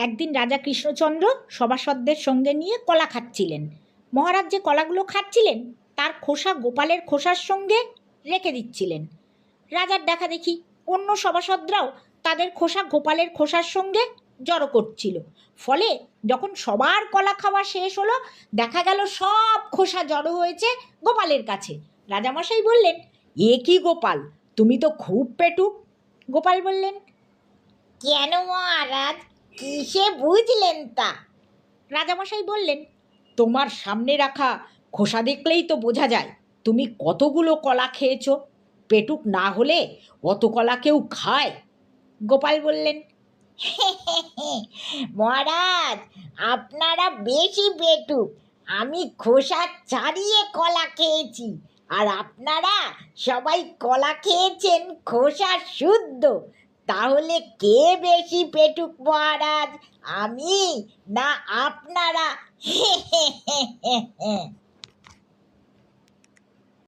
একদিন রাজা কৃষ্ণচন্দ্র সভাসদদের সঙ্গে নিয়ে কলা খাচ্ছিলেন। মহারাজ যে কলাগুলো খাচ্ছিলেন তার খোসা গোপালের খোসার সঙ্গে রেখে দিচ্ছিলেন। রাজার দেখা দেখি অন্য সভাসদরাও তাদের খোসা গোপালের খোসার সঙ্গে জড়ো করছিল। ফলে যখন সবার কলা খাওয়া শেষ হলো, দেখা গেল সব খোসা জড়ো হয়েছে গোপালের কাছে। রাজামশাই বললেন, এ কি গোপাল, তুমি তো খুব পেটুক। গোপাল বললেন, কেন মহারাজ, কিসে বুঝলেন তা? রাজামশাই বললেন, তোমার সামনে রাখা খোসা দেখলেই তো বোঝা যায় তুমি কতগুলো কলা খেয়েছো। পেটুক না হলে অত কলা কেউ খায়? গোপাল বললেন, মহারাজ, আপনারা বেশি পেটুক। আমি খোসা ছাড়িয়ে কলা খেয়েছি, আর আপনারা সবাই কলা খেয়েছেন খোসা শুদ্ধ। তাহলে কে বেশি পেটুক মহারাজ, আমি না আপনারা?